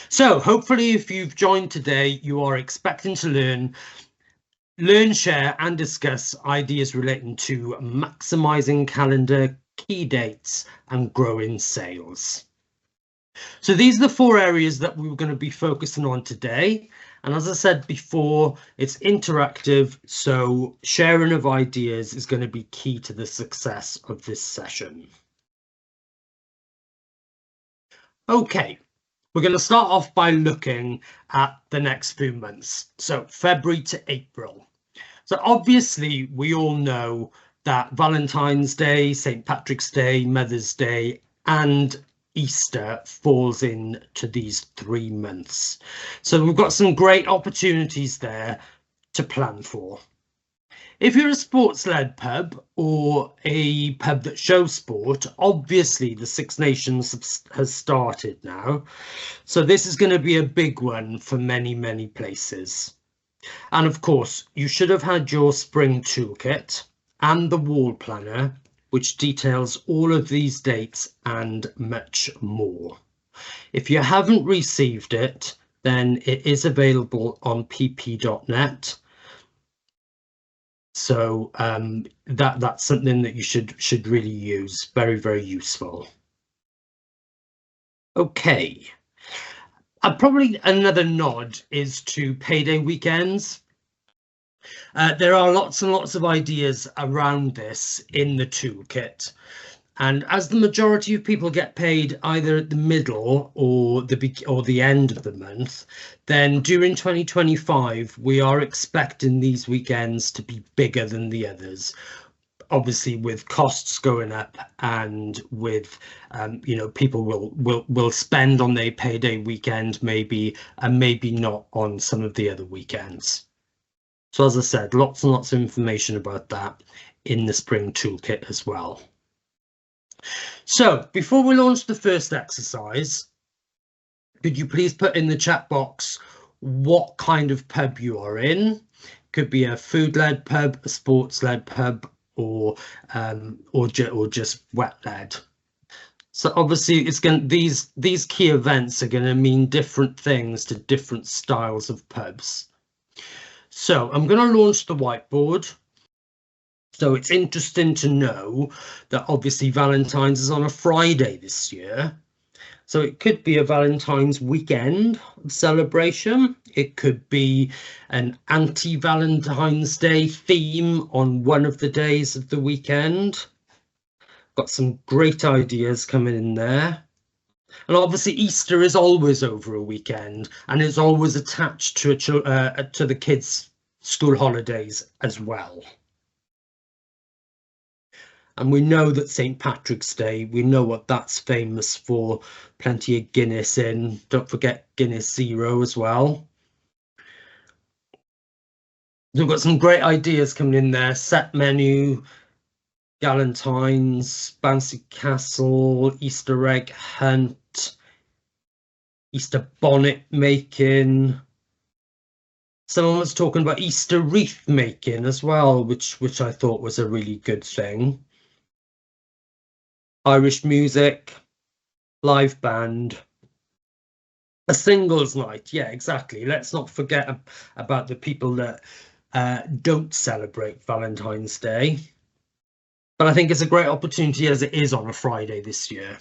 So hopefully if you've joined today, you are expecting to learn, share and discuss ideas relating to maximising calendar key dates and growing sales. So these are the 4 areas that we're going to be focusing on today. And as I said before, it's interactive, so sharing of ideas is going to be key to the success of this session. Okay. We're going to start off by looking at the next few months, so February to April. So obviously we all know that Valentine's Day, St. Patrick's Day, Mother's Day and Easter falls into these 3 months. So we've got some great opportunities there to plan for. If you're a sports-led pub or a pub that shows sport, obviously the Six Nations has started now. So this is going to be a big one for many places. And of course, you should have had your spring toolkit and the wall planner, which details all of these dates and much more. If you haven't received it, then it is available on pp.net. So that's something that you should really use. Very useful. Okay. Probably another nod is to payday weekends. There are lots and lots of ideas around this in the toolkit. And as the majority of people get paid either at the middle or the end of the month, then during 2025, we are expecting these weekends to be bigger than the others. Obviously, with costs going up and with people will spend on their payday weekend maybe, and maybe not on some of the other weekends. So as I said, lots and lots of information about that in the spring toolkit as well. So before we launch the first exercise, could you please put in the chat box what kind of pub you are in? Could be a food-led pub, a sports-led pub, or just wet-led. So obviously it's going these key events are going to mean different things to different styles of pubs. So I'm going to launch the whiteboard. So it's interesting to know that obviously Valentine's is on a Friday this year. So it could be a Valentine's weekend celebration. It could be an anti-Valentine's Day theme on one of the days of the weekend. Got some great ideas coming in there. And obviously Easter is always over a weekend and it's always attached to the kids' school holidays as well. And we know that St. Patrick's Day, we know what that's famous for. Plenty of Guinness in. Don't forget Guinness Zero as well. We've got some great ideas coming in there. Set menu, Galentine's, bouncy castle, Easter egg hunt, Easter bonnet making. Someone was talking about Easter wreath making as well, which I thought was a really good thing. Irish music, live band, a singles night. Yeah, exactly. Let's not forget about the people that don't celebrate Valentine's Day. But I think it's a great opportunity as it is on a Friday this year.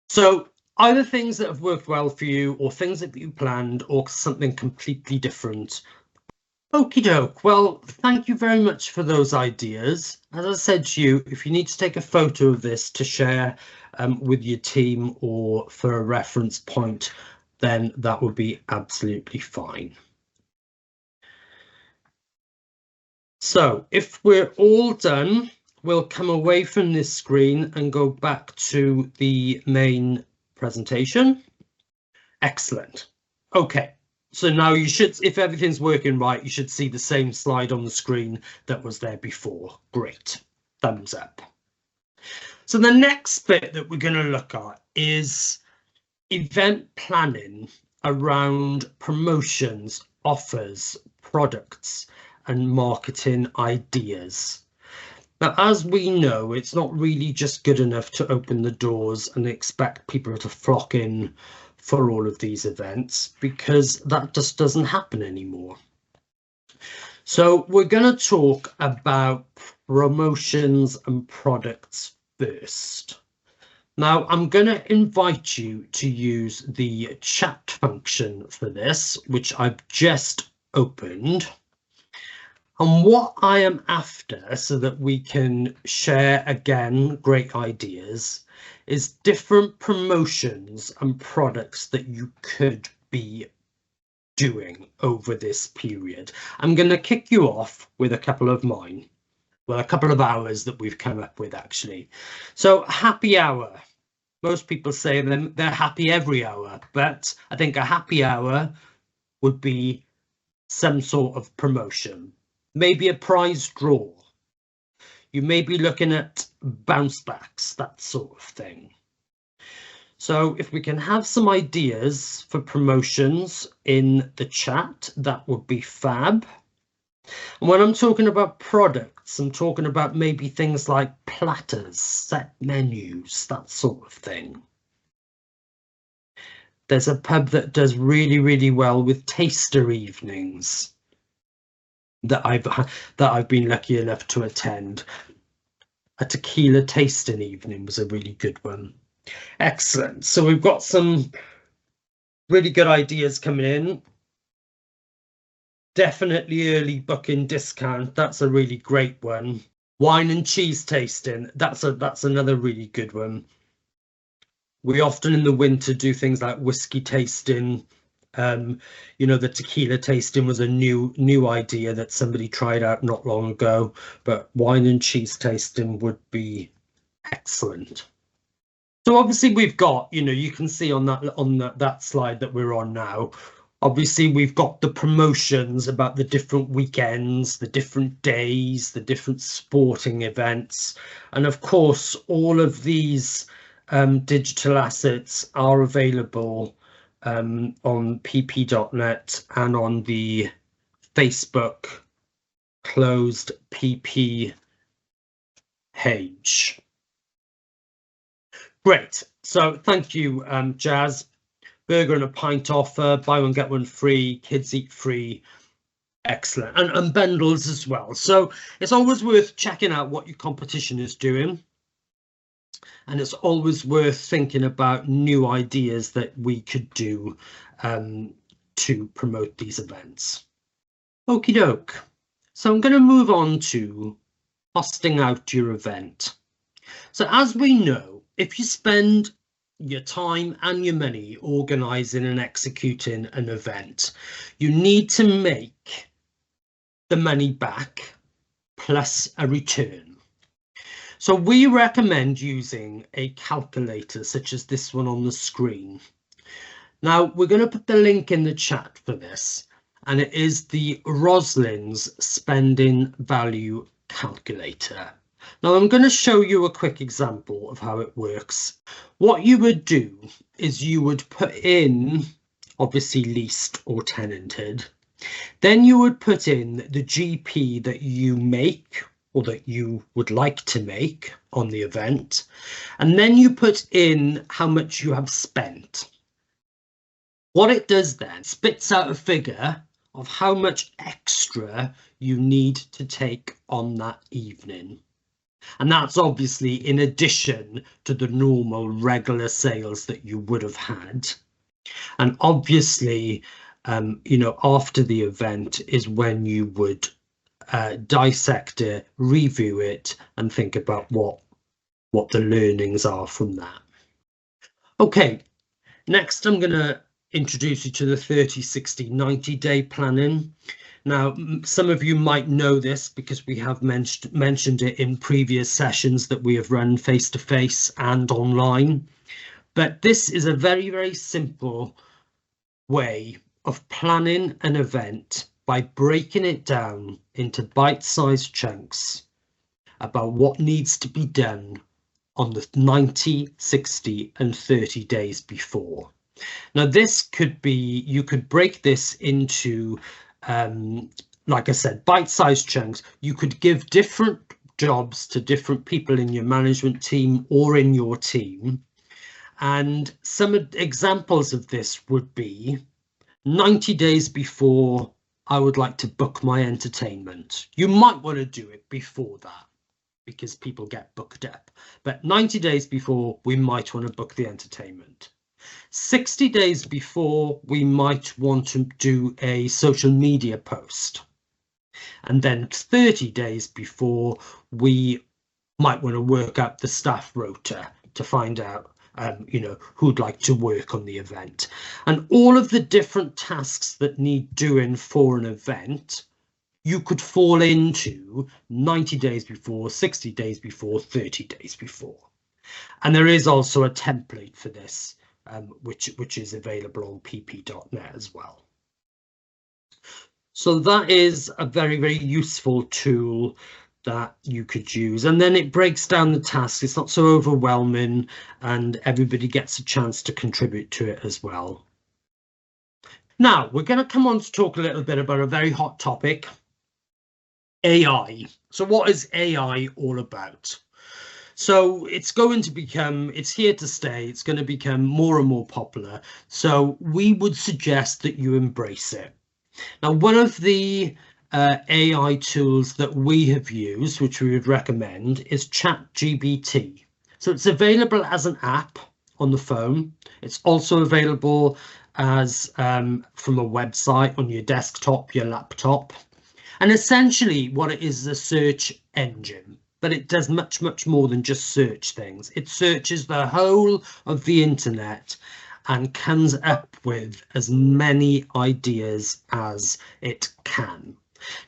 So either things that have worked well for you or things that you planned or something completely different. Okie doke. Well, thank you very much for those ideas. As I said to you, if you need to take a photo of this to share with your team or for a reference point, then that would be absolutely fine. So if we're all done, we'll come away from this screen and go back to the main presentation. Excellent. Okay. So now you should, if everything's working right, you should see the same slide on the screen that was there before. Great. Thumbs up. So the next bit that we're going to look at is event planning around promotions, offers, products, and marketing ideas. Now, as we know, it's not really just good enough to open the doors and expect people to flock in for all of these events, because that just doesn't happen anymore. So we're going to talk about promotions and products first. Now, I'm going to invite you to use the chat function for this, which I've just opened. And what I am after, so that we can share again great ideas, is different promotions and products that you could be doing over this period. I'm going to kick you off with a couple of mine. Well, a couple of hours that we've come up with, actually. So happy hour. Most people say they're happy every hour, but I think a happy hour would be some sort of promotion. Maybe a prize draw. You may be looking at bounce backs, that sort of thing. So if we can have some ideas for promotions in the chat, that would be fab. And when I'm talking about products, I'm talking about maybe things like platters, set menus, that sort of thing. There's a pub that does really, really well with taster evenings that I've been lucky enough to attend. A tequila tasting evening was a really good one. Excellent. So we've got some really good ideas coming in. Definitely early booking discount. That's a really great one. Wine and cheese tasting. That's another really good one. We often in the winter do things like whiskey tasting. You know, the tequila tasting was a new idea that somebody tried out not long ago, but wine and cheese tasting would be excellent. So obviously we've got, you know, you can see on that slide that we're on now, obviously we've got the promotions about the different weekends, the different days, the different sporting events, and of course all of these digital assets are available on pp.net and on the Facebook closed PP page. Great. So thank you, Jazz. Burger and a pint offer, buy one, get one free, kids eat free. Excellent. And bundles as well. So it's always worth checking out what your competition is doing. And it's always worth thinking about new ideas that we could do to promote these events. Okie doke. So I'm going to move on to costing out your event. So as we know, if you spend your time and your money organising and executing an event, you need to make the money back plus a return. So we recommend using a calculator such as this one on the screen. Now we're going to put the link in the chat for this, and it is the Roslyn's spending value calculator. Now I'm going to show you a quick example of how it works. What you would do is you would put in, obviously leased or tenanted, then you would put in the GP that you make or that you would like to make on the event, and then you put in how much you have spent. What it does then, spits out a figure of how much extra you need to take on that evening. And that's obviously in addition to the normal regular sales that you would have had. And obviously, you know, after the event is when you would dissect it, review it, and think about what the learnings are from that. Okay, next I'm going to introduce you to the 30, 60, 90-day planning. Now, some of you might know this because we have mentioned it in previous sessions that we have run face-to-face and online. But this is a very, very simple way of planning an event by breaking it down into bite-sized chunks about what needs to be done on the 90, 60 and 30 days before. Now this could be, you could break this into, like I said, bite-sized chunks. You could give different jobs to different people in your management team or in your team. And some examples of this would be 90 days before I would like to book my entertainment. You might want to do it before that because people get booked up, but 90 days before we might want to book the entertainment. 60 days before we might want to do a social media post. And then 30 days before we might want to work out the staff rota to find out who'd like to work on the event. And all of the different tasks that need doing for an event, you could fall into 90 days before, 60 days before, 30 days before. And there is also a template for this, which is available on pp.net as well. So that is a very, very useful tool that you could use, and then it breaks down the tasks. It's not so overwhelming and everybody gets a chance to contribute to it as well. Now we're going to come on to talk a little bit about a very hot topic, AI. So what is AI all about? So it's going to become, it's here to stay, it's going to become more and more popular, so we would suggest that you embrace it. Now, one of the AI tools that we have used, which we would recommend, is ChatGPT. So it's available as an app on the phone. It's also available as from a website on your desktop, your laptop. And essentially what it is a search engine, but it does much, much more than just search things. It searches the whole of the internet and comes up with as many ideas as it can.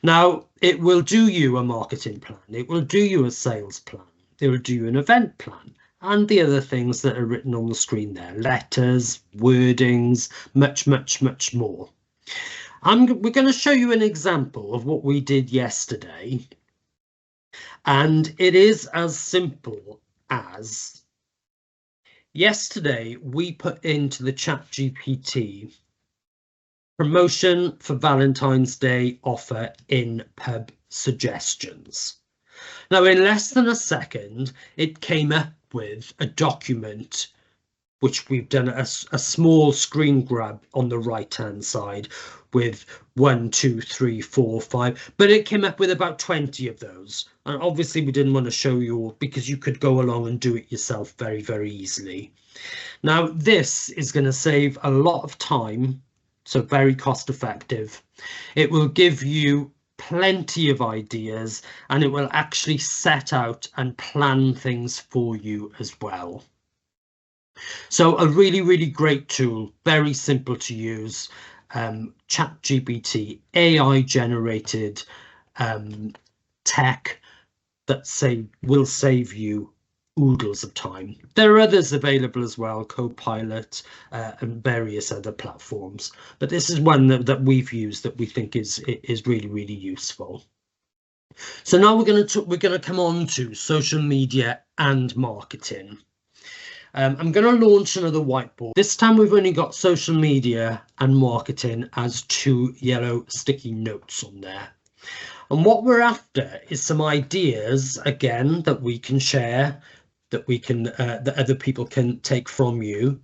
Now, it will do you a marketing plan, it will do you a sales plan, it will do you an event plan, and the other things that are written on the screen there, letters, wordings, much, much, much more. We're going to show you an example of what we did yesterday, and it is as simple as yesterday we put into the ChatGPT promotion for Valentine's Day offer in pub suggestions. Now, in less than a second, it came up with a document, which we've done a small screen grab on the right-hand side with 1, 2, 3, 4, 5, but it came up with about 20 of those. And obviously we didn't want to show you all because you could go along and do it yourself very, very easily. Now, this is going to save a lot of time, so very cost effective. It will give you plenty of ideas and it will actually set out and plan things for you as well. So a really, really great tool, very simple to use. ChatGPT, AI generated tech that will save you oodles of time. There are others available as well, Copilot and various other platforms, but this is one that we've used that we think is really, really useful. So now we're going to come on to social media and marketing. I'm going to launch another whiteboard. This time we've only got social media and marketing as 2 yellow sticky notes on there. And what we're after is some ideas, again, that we can share, that we can that other people can take from you,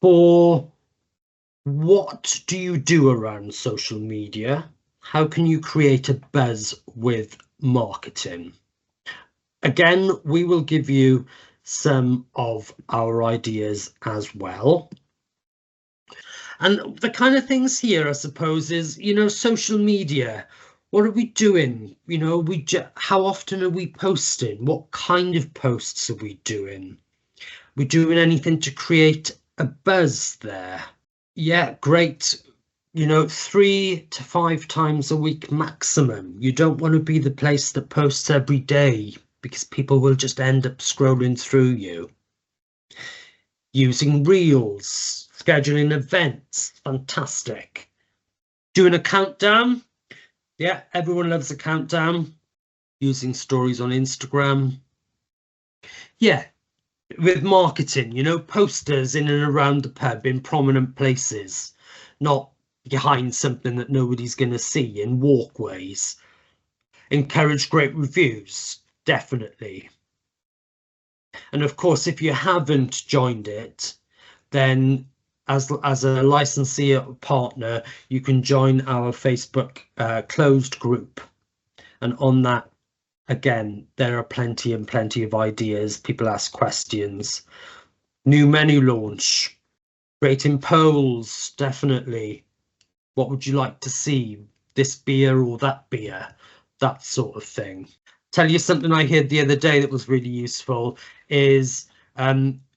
for what do you do around social media? How can you create a buzz with marketing? Again, we will give you some of our ideas as well. And the kind of things here, I suppose, is, social media. What are we doing? How often are we posting? What kind of posts are we doing? We doing anything to create a buzz there? Yeah, great. 3 to 5 times a week maximum. You don't want to be the place that posts every day, because people will just end up scrolling through you. Using reels, scheduling events, fantastic. Doing a countdown. Yeah, everyone loves a countdown. Using stories on Instagram. Yeah, with marketing, posters in and around the pub in prominent places, not behind something that nobody's going to see, in walkways. Encourage great reviews, definitely. And of course, if you haven't joined it, then as a licensee partner, you can join our Facebook closed group. And on that, again, there are plenty of ideas. People ask questions. New menu launch, creating polls, definitely. What would you like to see? This beer or that beer? That sort of thing. Tell you something I heard the other day that was really useful is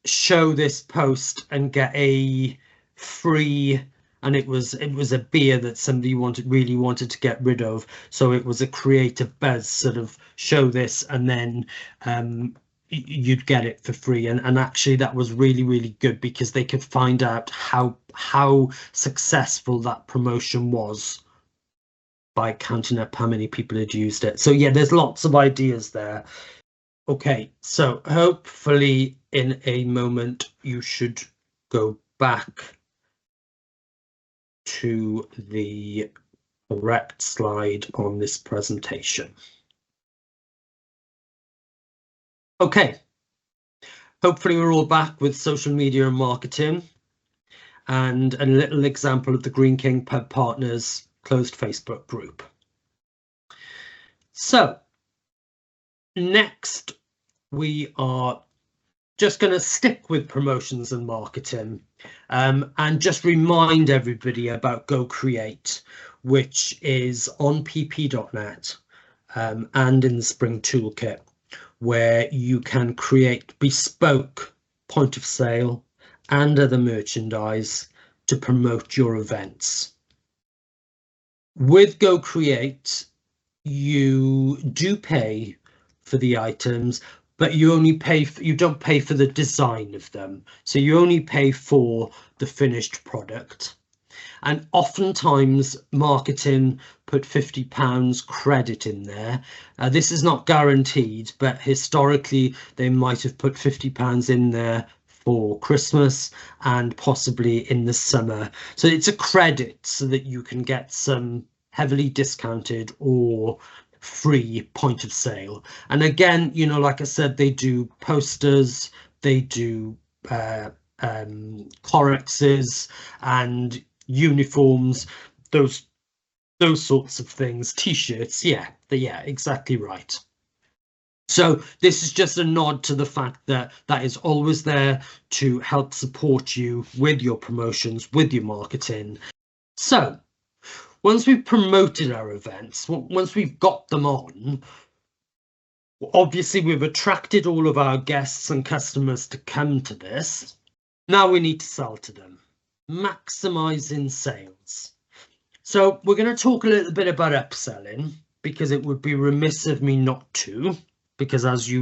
show this post and get a free, and it was a beer that somebody really wanted to get rid of, so it was a creative buzz, sort of show this and then you'd get it for free, and actually that was really good because they could find out how successful that promotion was by counting up how many people had used it. So yeah, there's lots of ideas there. Okay, so hopefully in a moment you should go back to the correct slide on this presentation. Okay, hopefully we're all back with social media and marketing and a little example of the Green King Pub Partners closed Facebook group. So next we are just going to stick with promotions and marketing and just remind everybody about Go Create, which is on pp.net and in the Spring Toolkit, where you can create bespoke point of sale and other merchandise to promote your events. With Go Create, you do pay for the items, but you don't pay for the design of them. So you only pay for the finished product. And oftentimes marketing put £50 credit in there. This is not guaranteed, but historically they might have put £50 in there for Christmas and possibly in the summer. So it's a credit so that you can get some heavily discounted or free point of sale. And again, you know, like I said, they do posters, they do Clorexes and uniforms, those sorts of things, t-shirts. Yeah, exactly right. So this is just a nod to the fact that that is always there to help support you with your promotions, with your marketing. So once we've promoted our events, once we've got them on, obviously we've attracted all of our guests and customers to come to this. Now we need to sell to them, maximizing sales. So we're going to talk a little bit about upselling, because it would be remiss of me not to, because as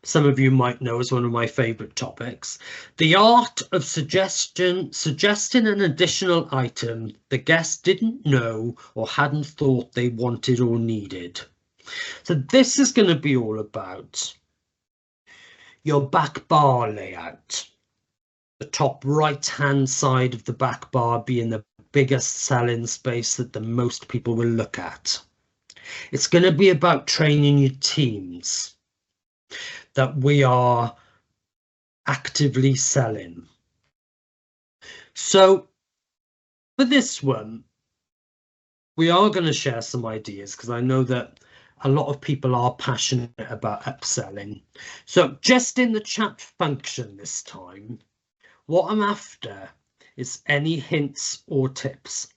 some of you might know, is one of my favorite topics. The art of suggesting an additional item the guest didn't know or hadn't thought they wanted or needed. So this is going to be all about your back bar layout. The top right hand side of the back bar being the biggest selling space that the most people will look at. It's going to be about training your teams that we are actively selling. So for this one, we are going to share some ideas, because I know that a lot of people are passionate about upselling. So just in the chat function this time, what I'm after is any hints or tips.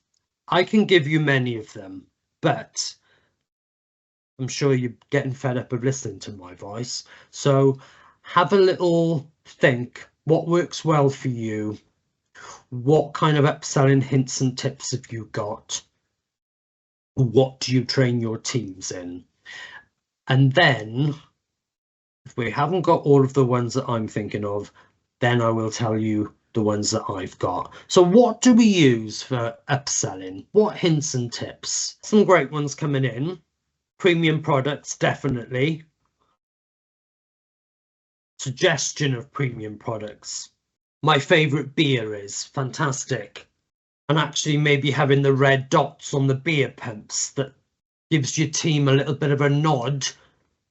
I can give you many of them, but I'm sure you're getting fed up of listening to my voice. So have a little think. What works well for you? What kind of upselling hints and tips have you got? What do you train your teams in? And then, if we haven't got all of the ones that I'm thinking of, then I will tell you the ones that I've got. So what do we use for upselling? What hints and tips? Some great ones coming in. Premium products, definitely. Suggestion of premium products. My favorite beer is fantastic. And actually maybe having the red dots on the beer pumps that gives your team a little bit of a nod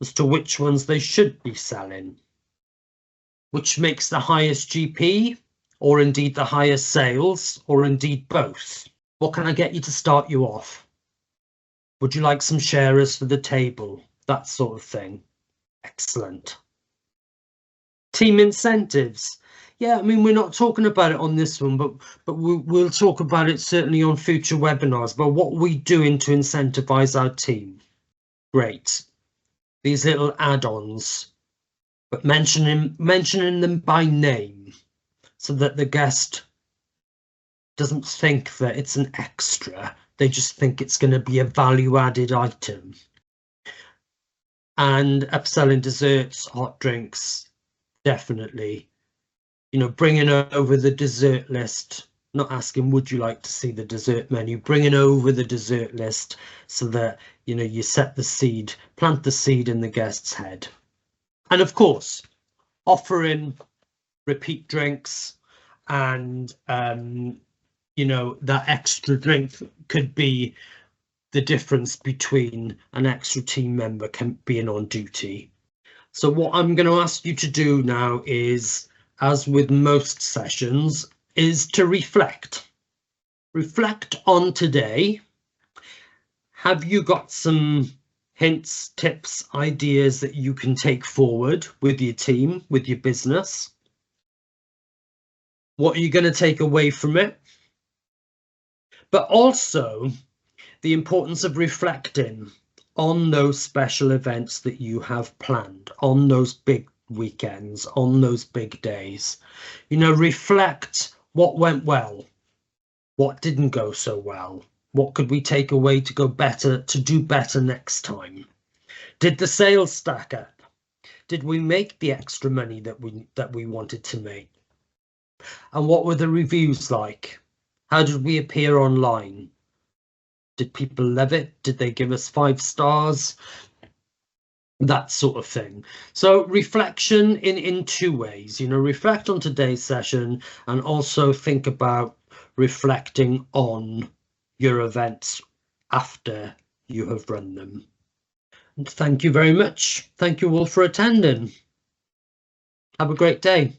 as to which ones they should be selling. Which makes the highest GP, or indeed the highest sales, or indeed both? What can I get you to start you off? Would you like some sharers for the table? That sort of thing. Excellent. Team incentives. Yeah, I mean, we're not talking about it on this one, but we'll talk about it certainly on future webinars, but what we're doing to incentivize our team. Great. These little add-ons, but mentioning them by name so that the guest doesn't think that it's an extra. They just think it's going to be a value-added item. And upselling desserts, hot drinks, definitely. You know, bringing over the dessert list, not asking, would you like to see the dessert menu, bringing over the dessert list so that, you know, you set the seed, plant the seed in the guest's head. And of course, offering repeat drinks and, you know, that extra drink could be the difference between an extra team member being on duty. So what I'm going to ask you to do now is, as with most sessions, is to reflect. Reflect on today. Have you got some hints, tips, ideas that you can take forward with your team, with your business? What are you going to take away from it? But also the importance of reflecting on those special events that you have planned, on those big weekends, on those big days. You know, reflect what went well, what didn't go so well, what could we take away to go better, to do better next time. Did the sales stack up? Did we make the extra money that we wanted to make? And what were the reviews like? How did we appear online? Did people love it? Did they give us 5 stars? That sort of thing. So reflection in 2 ways, you know, reflect on today's session and also think about reflecting on your events after you have run them. And thank you very much. Thank you all for attending. Have a great day.